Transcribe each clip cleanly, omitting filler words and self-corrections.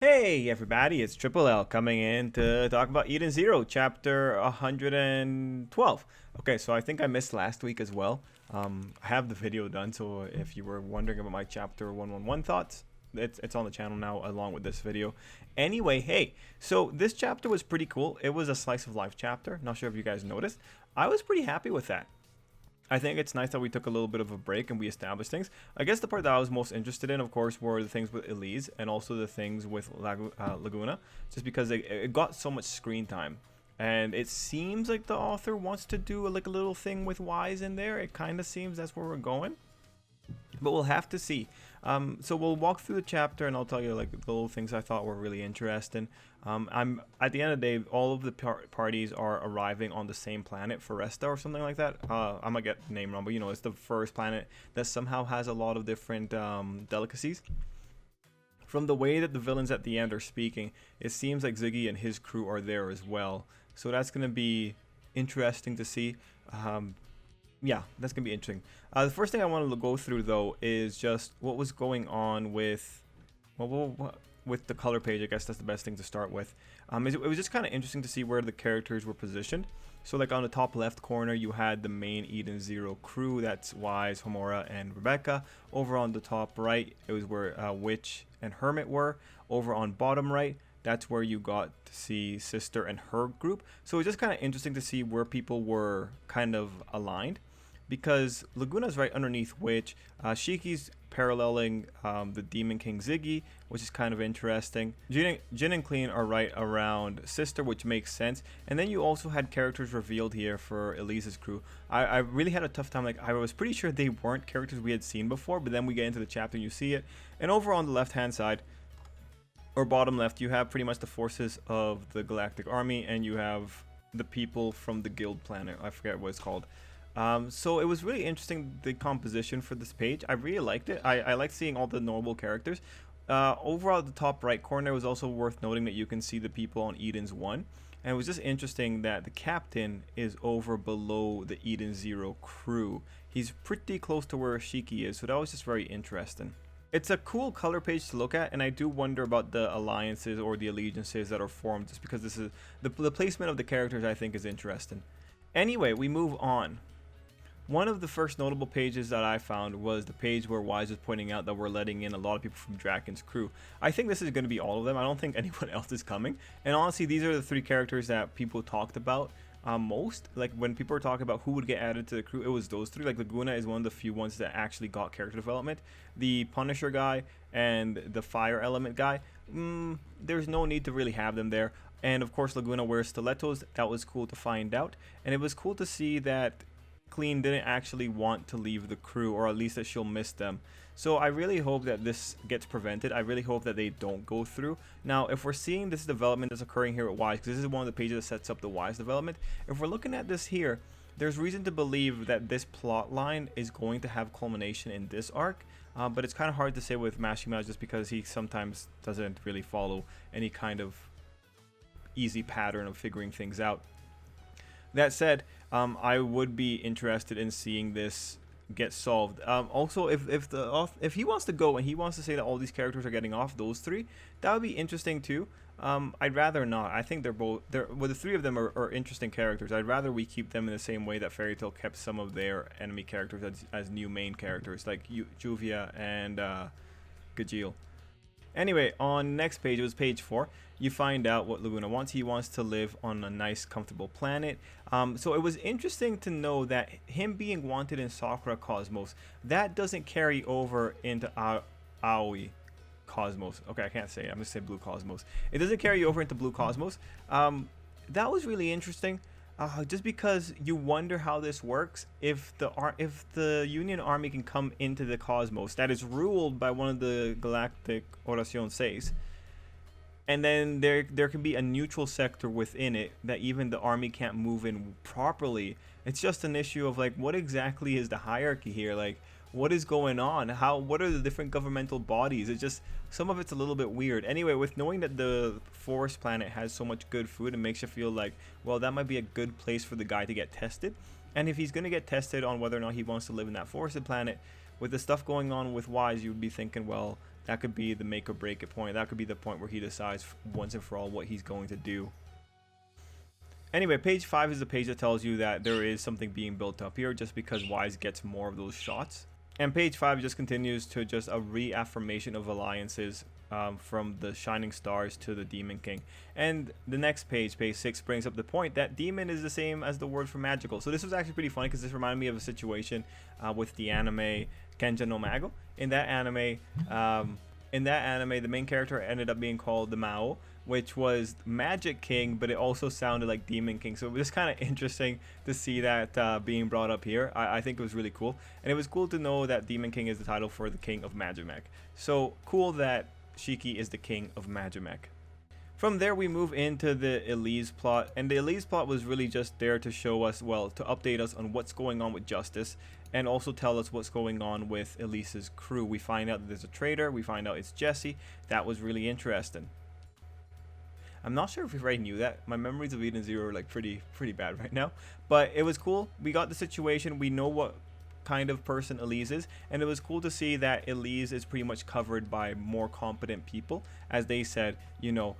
Hey everybody, it's Tripl-L coming in to talk about Eden Zero, chapter 112. Okay, so I think I missed last week as well. I have the video done, so if you were wondering about my chapter 111 thoughts, it's on the channel now along with this video. Anyway, hey, so this chapter was pretty cool. It was a slice of life chapter. Not sure if you guys noticed. I was pretty happy with that. I think it's nice that we took a little bit of a break and we established things. I guess the part that I was most interested in, of course, were the things with Elise and also the things with Laguna, just because it got so much screen time. And it seems like the author wants to do like a little thing with Wise in there. It kind of seems that's where we're going, but we'll have to see. So we'll walk through the chapter and I'll tell you like the little things I thought were really interesting. I'm at the end of the day, all of the parties are arriving on the same planet, Foresta or something like that. I might get the name wrong, but you know, it's the first planet that somehow has a lot of different delicacies. From the way that the villains at the end are speaking, it seems like Ziggy and his crew are there as well. So that's going to be interesting to see. Yeah, that's gonna be interesting. The first thing I wanted to go through though is just what was going on with with the color page. I guess that's the best thing to start with. It was just kind of interesting to see where the characters were positioned. So like on the top left corner you had the main Eden Zero crew, that's Wise, Homura, and Rebecca. Over on the top right it was where Witch and Hermit were. Over on bottom right, that's where you got to see Sister and her group. So it was just kind of interesting to see where people were kind of aligned, because Laguna's right underneath Witch. Shiki's paralleling the Demon King Ziggy, which is kind of interesting. Jin and Clean are right around Sister, which makes sense. And then you also had characters revealed here for Elise's crew. I really had a tough time. Like, I was pretty sure they weren't characters we had seen before, but then we get into the chapter and you see it. And over on the left hand side, or bottom left, you have pretty much the forces of the Galactic Army, and you have the people from the Guild planet. I forget what it's called. So it was really interesting, the composition for this page. I really liked it. I liked seeing all the normal characters. Overall, at the top right corner, it was also worth noting that you can see the people on Eden's 1. And it was just interesting that the captain is over below the Eden Zero crew. He's pretty close to where Shiki is, so that was just very interesting. It's a cool color page to look at, and I do wonder about the alliances or the allegiances that are formed, just because this is the placement of the characters I think is interesting. Anyway, we move on. One of the first notable pages that I found was the page where Wise was pointing out that we're letting in a lot of people from Draken's crew. I think this is going to be all of them. I don't think anyone else is coming. And honestly, these are the three characters that people talked about most. Like, when people were talking about who would get added to the crew, it was those three. Like, Laguna is one of the few ones that actually got character development. The Punisher guy and the Fire Element guy, there's no need to really have them there. And of course, Laguna wears stilettos. That was cool to find out. And it was cool to see that Clean didn't actually want to leave the crew, or at least that she'll miss them. So I really hope that this gets prevented. I really hope that they don't go through. Now, if we're seeing this development that's occurring here at Wise, because this is one of the pages that sets up the Wise development, if we're looking at this here, there's reason to believe that this plot line is going to have culmination in this arc. But it's kind of hard to say with Mashima, just because he sometimes doesn't really follow any kind of easy pattern of figuring things out. That said, I would be interested in seeing this get solved. Also, if he wants to go and he wants to say that all these characters are getting off, those three, that would be interesting too. I'd rather not. I think well, the three of them are interesting characters. I'd rather we keep them in the same way that Fairy Tail kept some of their enemy characters as new main characters, like Juvia and Gajeel. Anyway, on next page, it was page 4. You find out what Laguna wants. He wants to live on a nice, comfortable planet. So it was interesting to know that him being wanted in Sakura Cosmos, that doesn't carry over into Aoi Cosmos. Okay, I can't say it. I'm going to say Blue Cosmos. It doesn't carry over into Blue Cosmos. That was really interesting. Just because you wonder how this works if the Union Army can come into the cosmos that is ruled by one of the Galactic Oración 6, and then there can be a neutral sector within it that even the army can't move in properly. It's just an issue of like, what exactly is the hierarchy here? Like, what is going on? What are the different governmental bodies? It's just, some of it's a little bit weird. Anyway, with knowing that the forest planet has so much good food, it makes you feel like, well, that might be a good place for the guy to get tested. And if he's going to get tested on whether or not he wants to live in that forested planet, with the stuff going on with Wise, you would be thinking, well, that could be the make or break it point. That could be the point where he decides once and for all what he's going to do. Anyway, page 5 is the page that tells you that there is something being built up here just because Wise gets more of those shots. And page 5 just continues to just a reaffirmation of alliances from the Shining Stars to the Demon King. And the next page, page 6, brings up the point that demon is the same as the word for magical. So this was actually pretty funny because this reminded me of a situation with the anime Kenja no Mago. In that anime, the main character ended up being called the Mao, which was Magic King, but it also sounded like Demon King. So it was kind of interesting to see that being brought up here. I think it was really cool. And it was cool to know that Demon King is the title for the King of Magimek. So cool that Shiki is the King of Magimek. From there, we move into the Elise plot. And the Elise plot was really just there to show us, well, to update us on what's going on with Justice. And also tell us what's going on with Elise's crew. We find out that there's a traitor. We find out it's Jesse. That was really interesting. I'm not sure if we already knew that. My memories of Eden Zero are like pretty bad right now. But it was cool. We got the situation. We know what kind of person Elise is. And it was cool to see that Elise is pretty much covered by more competent people. As they said, you know,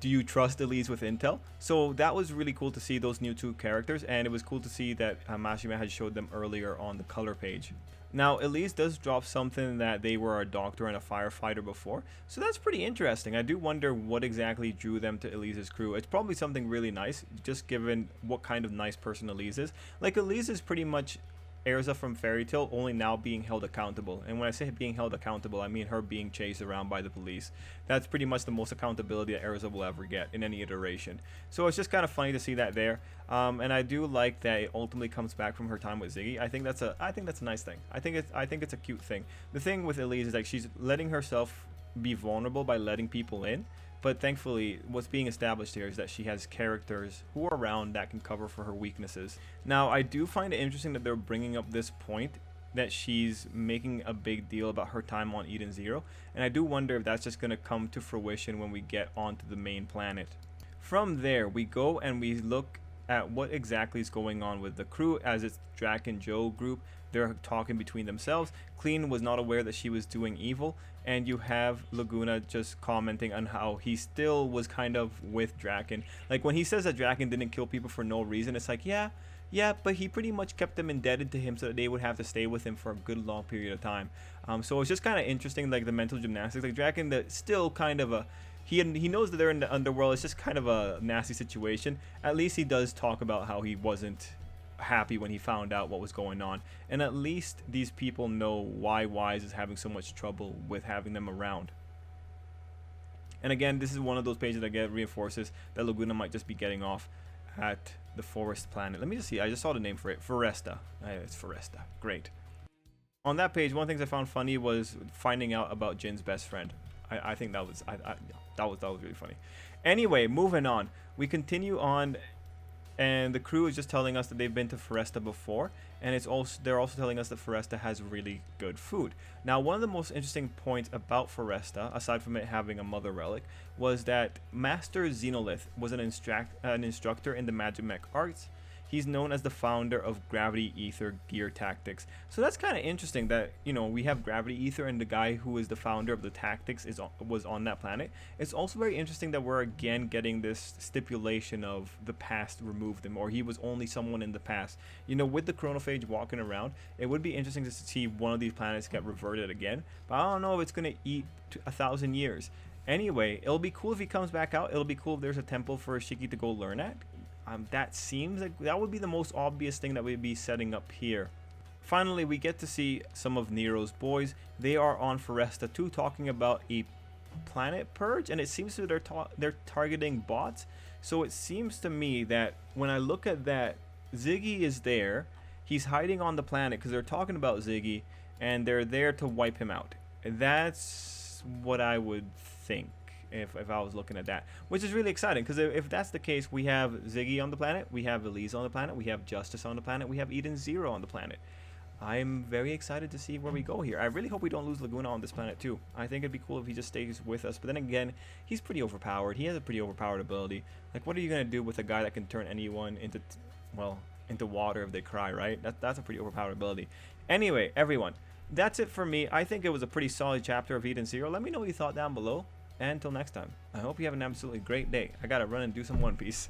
do you trust Elise with intel? So that was really cool to see those new two characters. And it was cool to see that Mashima had showed them earlier on the color page. Now, Elise does drop something that they were a doctor and a firefighter before. So that's pretty interesting. I do wonder what exactly drew them to Elise's crew. It's probably something really nice, just given what kind of nice person Elise is. Like, Elise is pretty much Erza from Fairy Tail, only now being held accountable. And when I say being held accountable, I mean her being chased around by the police. That's pretty much the most accountability that Erza will ever get in any iteration. So it's just kind of funny to see that there. And I do like that it ultimately comes back from her time with Ziggy. I think that's a nice thing. I think it's a cute thing. The thing with Elise is like she's letting herself be vulnerable by letting people in. But thankfully, what's being established here is that she has characters who are around that can cover for her weaknesses. Now, I do find it interesting that they're bringing up this point that she's making a big deal about her time on Eden Zero. And I do wonder if that's just going to come to fruition when we get onto the main planet. From there, we go and we look at what exactly is going on with the crew, as it's Drac and Joe group. They're talking between themselves. Clean was not aware that she was doing evil. And you have Laguna just commenting on how he still was kind of with Draken. Like, when he says that Draken didn't kill people for no reason, it's like, yeah, but he pretty much kept them indebted to him so that they would have to stay with him for a good long period of time. So it's just kind of interesting, like the mental gymnastics. Like, Draken, that still kind of a... He knows that they're in the underworld. It's just kind of a nasty situation. At least he does talk about how he wasn't happy when he found out what was going on, and at least these people know why Wise is having so much trouble with having them around. And again, this is one of those pages that again reinforces that Laguna might just be getting off at the forest planet. Let me just see, I just saw the name for it, Foresta. It's Foresta. Great. On that page, one of the things I found funny was finding out about Jin's best friend. I think that was really funny. Anyway, moving on, we continue on. And the crew is just telling us that they've been to Foresta before, and they're also telling us that Foresta has really good food. Now, one of the most interesting points about Foresta, aside from it having a mother relic, was that Master Xenolith was an instructor in the Magimek arts. He's known as the founder of Gravity Ether Gear Tactics. So that's kind of interesting that, you know, we have Gravity Ether and the guy who is the founder of the tactics was on that planet. It's also very interesting that we're again getting this stipulation of the past removed him, or he was only someone in the past. You know, with the chronophage walking around, it would be interesting to see one of these planets get reverted again. But I don't know if it's going to eat 1,000 years. Anyway, it'll be cool if he comes back out. It'll be cool if there's a temple for Shiki to go learn at. That seems like that would be the most obvious thing that we'd be setting up here. Finally, we get to see some of Nero's boys. They are on Foresta 2 talking about a planet purge, and it seems that they're targeting bots. So it seems to me that when I look at that, Ziggy is there. He's hiding on the planet because they're talking about Ziggy, and they're there to wipe him out. That's what I would think. If I was looking at that, which is really exciting, because if that's the case, we have Ziggy on the planet, we have Elise on the planet, we have Justice on the planet, we have Eden Zero on the planet. I'm very excited to see where we go here. I really hope we don't lose Laguna on this planet too. I think it'd be cool if he just stays with us, but then again, he's pretty overpowered. He has a pretty overpowered ability. Like, what are you gonna do with a guy that can turn anyone into water if they cry, right? That's a pretty overpowered ability. Anyway, everyone, that's it for me. I think it was a pretty solid chapter of Eden Zero. Let me know what you thought down below. And until next time, I hope you have an absolutely great day. I gotta run and do some One Piece.